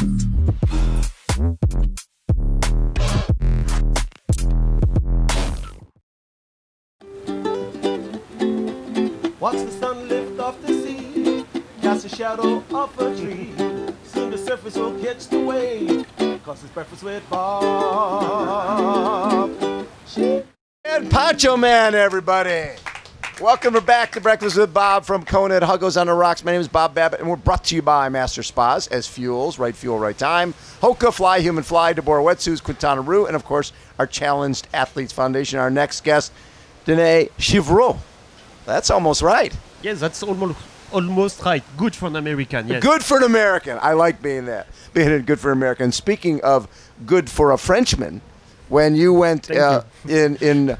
Watch the sun lift off the sea, cast a shadow off a tree. Soon the surface will catch the wave, cause it's breakfast with Bob. And Poncho Man, everybody. Welcome back to Breakfast with Bob from Kona at Huggo's on the Rocks. My name is Bob Babbitt, and we're brought to you by Master Spas, SFuels, right fuel, right time, HOKA, Fly, Human Fly, Deboer, Wetsuits, Quintana, and of course, our Challenged Athletes Foundation. Our next guest, Denis Chevrot. That's almost right. Yes, that's almost right. Good for an American, yes. Good for an American. I like being that. Being good for an American. Speaking of good for a Frenchman, when you went in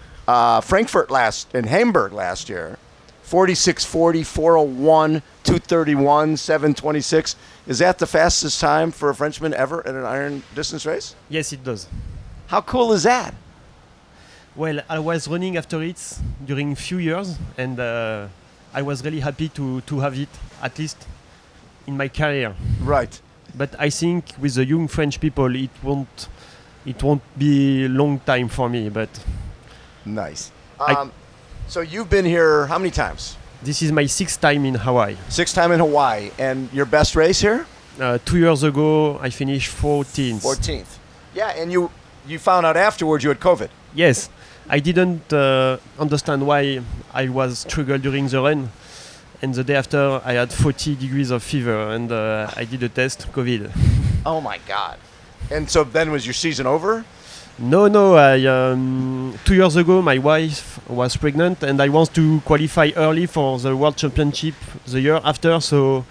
Frankfurt in Hamburg last year, 46:40, 4:01, 2:31, 7:26. Is that the fastest time for a Frenchman ever in an iron distance race? Yes, it does. How cool is that? Well, I was running after it during a few years, and I was really happy to have it, at least in my career. Right. But I think with the young French people, it won't be a long time for me. But nice. So you've been here how many times? This is my 6th time in Hawaii. 6th time in Hawaii, and your best race here? 2 years ago, I finished 14th. 14th. Yeah, and you found out afterwards you had COVID. Yes. I didn't understand why I was struggled during the run, and the day after I had 40 degrees of fever, and I did a test, COVID. Oh my God! And so then was your season over? No. 2 years ago my wife was pregnant, and I wanted to qualify early for the World Championship the year after, so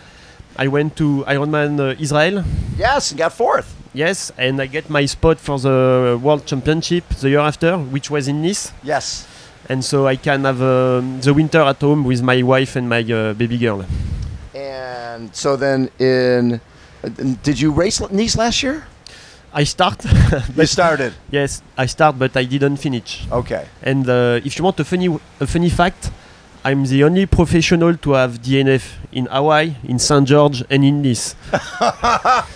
I went to Ironman Israel. Yes, and got 4th. Yes, and I get my spot for the World Championship the year after, which was in Nice. Yes. And so I can have the winter at home with my wife and my baby girl. And so then did you race Nice last year? I start. You started? Yes, I start, but I didn't finish. Okay. And if you want a funny fact, I'm the only professional to have DNF in Hawaii, in St. George, and in Nice.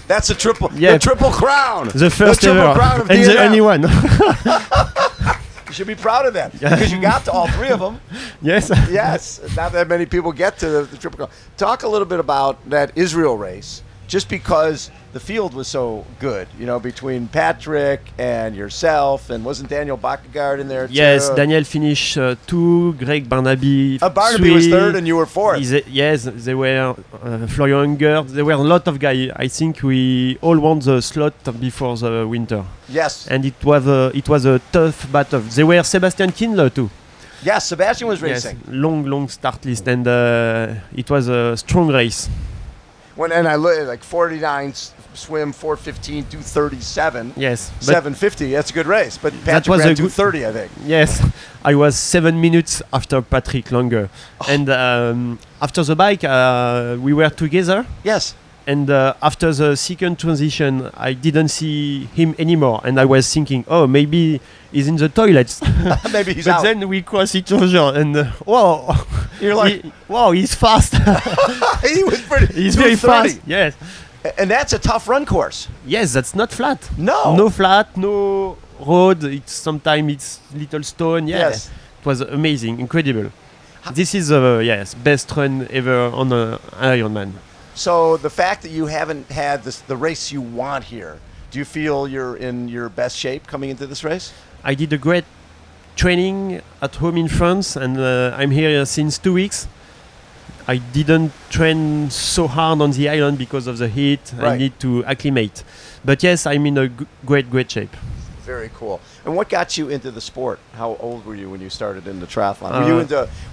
That's the triple crown. The first the ever. Crown of and DNF. the only one. You should be proud of that because you got to all 3 of them. Yes. Yes. Not that many people get to the triple crown. Talk a little bit about that Israel race, just because the field was so good, between Patrick and yourself, and wasn't Daniel Bakkegaard in there too? Yes, Daniel finished 2, Greg Barnaby Barnaby 3. was 3rd and you were 4th. Yes, they were Florian Unger. There were a lot of guys. I think we all won the slot before the winter. Yes. And it was a tough battle. There were Sebastian Kindler too. Yes, Sebastian was racing. Yes, long start list, and it was a strong race. And I looked at like 49 swim, 4:15, 2:37. Yes. 7:50. That's a good race. But that Patrick was ran a good 2:30, I think. Yes. I was 7 minutes after Patrick Longer. Oh. And after the bike, we were together. Yes. And after the second transition, I didn't see him anymore. And I was thinking, oh, maybe he's in the toilets. Maybe he's but out. Then we cross each other, and wow. You're like, wow, he's fast. He was pretty. He's very fast. Yes. And that's a tough run course. Yes, that's not flat. No. No flat, no road. Sometimes it's little stone. Yeah. Yes. It was amazing, incredible. This is best run ever on an Ironman. So the fact that you haven't had the race you want here, do you feel you're in your best shape coming into this race? I did a great training at home in France, and I'm here since 2 weeks. I didn't train so hard on the island because of the heat. Right. I need to acclimate. But yes, I'm in a great shape. Very cool. And what got you into the sport? How old were you when you started in the triathlon?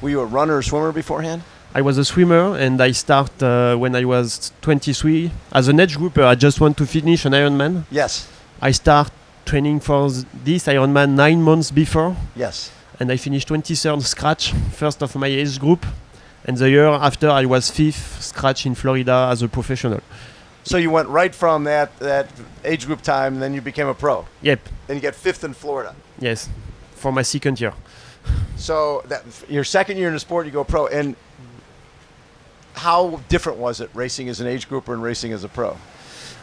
Were you a runner or swimmer beforehand? I was a swimmer, and I started when I was 23. As an age grouper, I just want to finish an Ironman. Yes. I start training for this Ironman 9 months before. Yes. And I finished 23rd scratch, first of my age group. And the year after, I was 5th scratch in Florida as a professional. So you went right from that age group time, and then you became a pro. Yep. And you get 5th in Florida. Yes, for my second year. So your second year in the sport, you go pro. And how different was it racing as an age grouper and racing as a pro?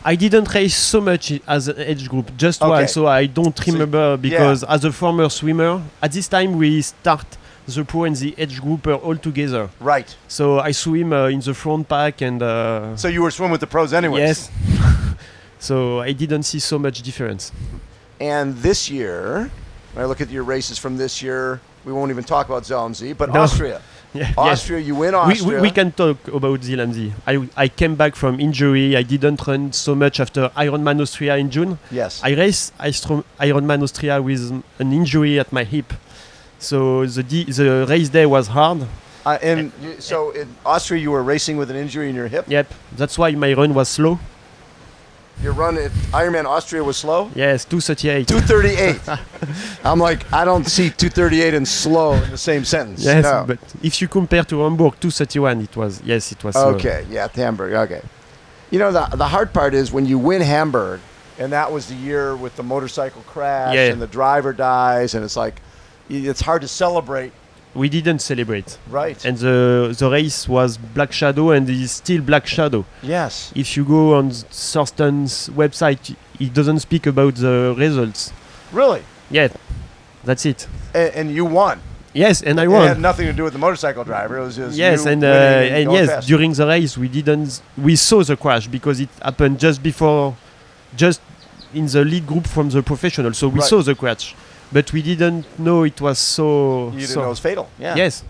I didn't race so much as an age group, just Okay. one, so I don't remember because as a former swimmer, at this time we start the pro and the age group all together. Right. So I swim in the front pack and So you were swimming with the pros anyways. yes. So I didn't see so much difference. And this year, when I look at your races from this year, we won't even talk about Zelmsee, but No. Austria. Yeah, Austria, you win Austria. We can talk about Zelmsee. I came back from injury. I didn't run so much after Ironman Austria in June. Yes. I raced Ironman Austria with an injury at my hip. So the race day was hard. So in Austria, you were racing with an injury in your hip? Yep, that's why my run was slow. Your run at Ironman Austria was slow? Yes, 2:38. 2:38. I'm like, I don't see 2:38 and slow in the same sentence. Yes, No. but if you compare to Hamburg, 2:31, it was slow. Okay, yeah, Hamburg. Okay. You know, the hard part is when you win Hamburg, and that was the year with the motorcycle crash and the driver dies, and it's like, it's hard to celebrate. We didn't celebrate. Right. And the race was Black Shadow and is still Black Shadow. Yes. If you go on Thorsten's website, it doesn't speak about the results. Really? Yeah, that's it. And you won. Yes, and I It won. had nothing to do with the motorcycle driver. It was just Yes, you and winning going yes, fast. during the race we saw the crash because it happened just in the lead group from the professional. So we Right. saw the crash, but we didn't know it was so. You didn't know it was fatal. Yeah. Yes,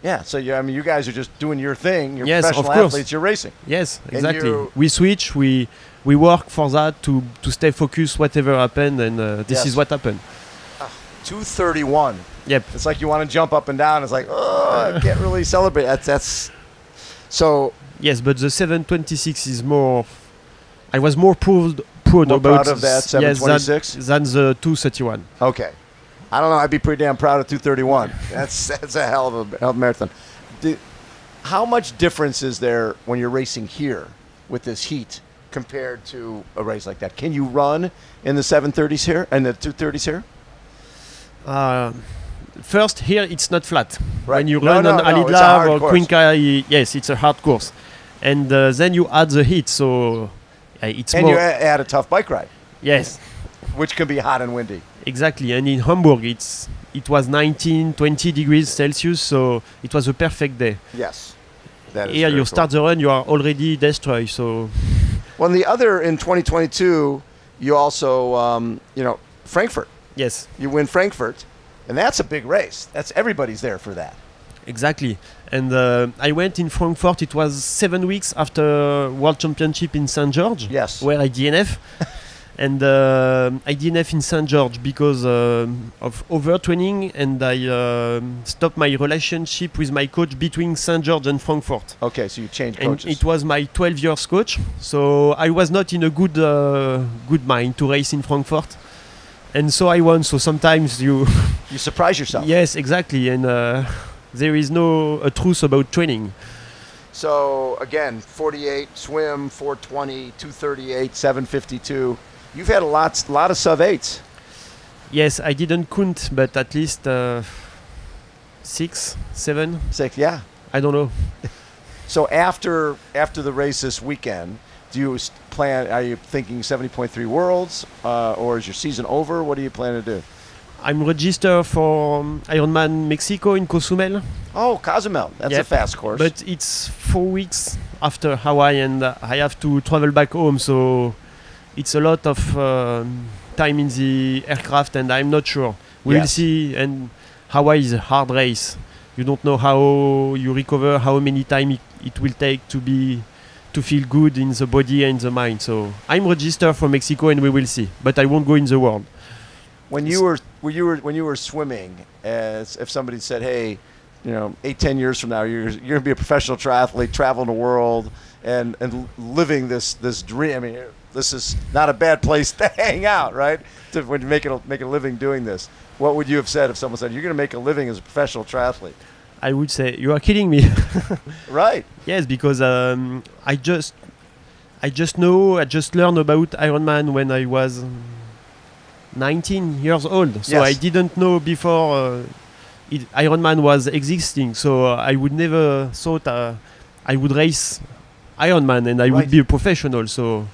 Yeah. So you guys are just doing your thing. You're Yes, of professional course. athletes. You're racing. yes, And exactly. you- We switch. We work for that to stay focused, whatever happened, and this Yes. is what happened. 2:31. Yep. It's like you want to jump up and down. It's like, oh, I can't really celebrate. That's. So Yes, but the 7:26 is more. I was more proud more about proud of that yes, 7:26. than the 2:31. Okay. I don't know. I'd be pretty damn proud of 2:31. That's a hell of a marathon. How much difference is there when you're racing here with this heat compared to a race like that? Can you run in the 7:30s here and the 2:30s here? First, here it's not flat. Right. When you No, run no, on no, it's a Alidlar hard or course. Quintana, yes, it's a hard course. And then you add the heat, so it's And more. you add a tough bike ride, Yes, which can be hot and windy. exactly. And in Hamburg, it was 19, 20 degrees Celsius, so it was a perfect day. Yes. That is Here, very you cool. start the run, you are already destroyed. So Well, and the other in 2022, you also, Frankfurt. yes, You win Frankfurt, and that's a big race. Everybody's there for that. exactly. And I went in Frankfurt. It was 7 weeks after World Championship in St. George, Yes. where I DNF. And I DNF in St. George because of overtraining, and I stopped my relationship with my coach between St. George and Frankfurt. Okay, so you changed And coaches. it was my 12 years coach, so I was not in a good mind to race in Frankfurt. And so I won. So sometimes you, You surprise yourself. yes, exactly. And there is no a truth about training. So again, 48 swim, 420, 238, 752. You've had a lot of sub eights. Yes, I didn't count, but at least 6, 7. Six, yeah. I don't know. So after the race this weekend, do you plan? Are you thinking 70.3 worlds, or is your season over? What do you plan to do? I'm registered for Ironman Mexico in Cozumel, Oh, Cozumel. That's a Yep. fast course. but it's 4 weeks after Hawaii, and I have to travel back home, so it's a lot of time in the aircraft, and I'm not sure. We will Yes. see. And Hawaii is a hard race. You don't know how you recover, how many time it will take to feel good in the body and the mind. So I'm registered for Mexico, and we will see. But I won't go in the world. when you were swimming, as if somebody said, "Hey, 8-10 years from now, you're going to be a professional triathlete, traveling the world, and living this dream." I mean, this is not a bad place to hang out, right? When you make a living doing this, what would you have said if someone said, "You're going to make a living as a professional triathlete"? I would say you are kidding me. Right. Yes, because I just learned about Ironman when I was 19 years old. So Yes. I didn't know before Ironman was existing. So I would never thought I would race Ironman and I Right. would be a professional. So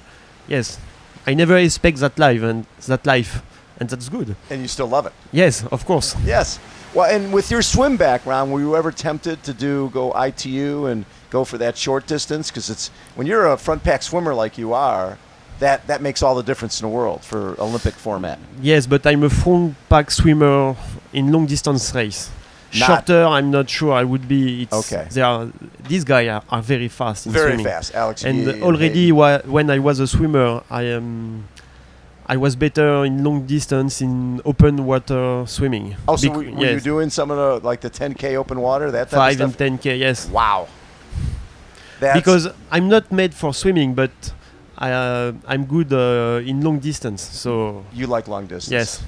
Yes, I never expect that life, and that's good. And you still love it. Yes, of course. Yes. Well, and with your swim background, were you ever tempted to go ITU and go for that short distance? Because it's when you're a front pack swimmer like you are, that makes all the difference in the world for Olympic format. Yes, but I'm a front pack swimmer in long distance race. Shorter, I'm not sure I would be. Okay. These guys are very fast in very swimming. Fast, Alex. And already when I was a swimmer, I was better in long distance in open water swimming. Oh, so were you doing some of the 10K open water, that type 5 of stuff? and 10K, yes. Wow. Because I'm not made for swimming, but I'm good in long distance. So you like long distance? Yes.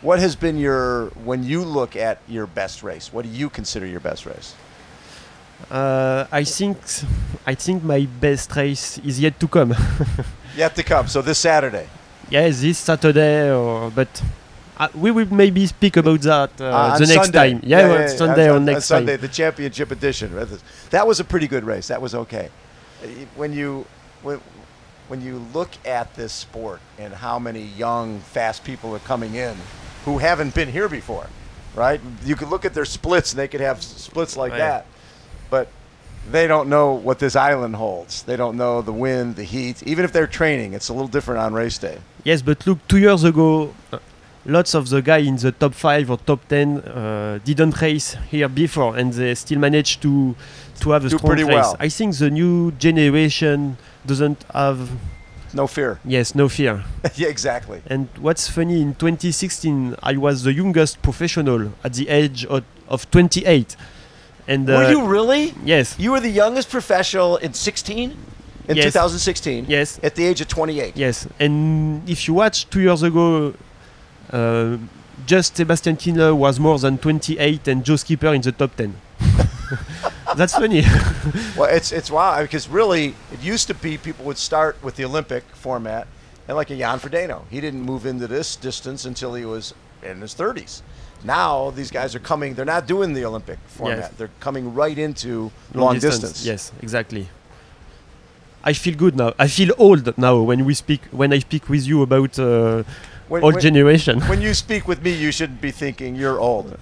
What has been when you look at your best race, what do you consider your best race? I think my best race is yet to come. Yet to come. So this Saturday. Yes, this Saturday, but we will maybe speak about that the next Sunday. time. Yeah, Sunday or next time. Sunday, the championship edition. That was a pretty good race. That was okay. When you look at this sport and how many young, fast people are coming in who haven't been here before, right? You could look at their splits and they could have splits like that, but they don't know what this island holds. They don't know the wind, the heat. Even if they're training, it's a little different on race day. Yes, but look, 2 years ago, lots of the guys in the top 5 or top 10 didn't race here before, and they still managed to have a strong race. Well. I think the new generation doesn't have... No fear. Yes, no fear. Yeah, exactly. And what's funny, in 2016, I was the youngest professional at the age of 28. And were you really? Yes. You were the youngest professional in 16? In 2016? Yes. At the age of 28? Yes. And if you watch 2 years ago, just Sebastian Kienle was more than 28 and Joe Skipper in the top 10. That's funny. Well, it's wow, because really, it used to be people would start with the Olympic format, and like a Jan Frodeno, he didn't move into this distance until he was in his 30s. Now these guys are coming, they're not doing the Olympic format. Yes. They're coming right into long distance. Yes, exactly. I feel good now. I feel old now when I speak with you about old generation. When you speak with me, you shouldn't be thinking you're old.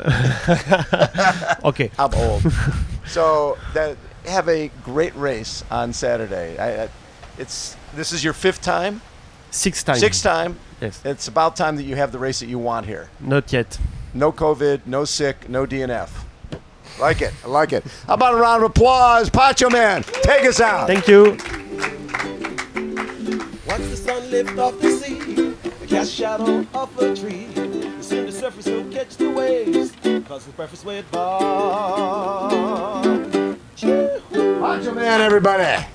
Okay. I'm old. So have a great race on Saturday. This is your 5th time? 6th time. 6th time. Yes. It's about time that you have the race that you want here. Not yet. No COVID, no sick, no DNF. Like it. I like it. How about a round of applause? Pacho Man, take us out. Thank you. Once the sun lift off the sea, cast shadow off a tree, soon the surface will catch the waves, cause it's breakfast with Bob. Pacho Man, everybody.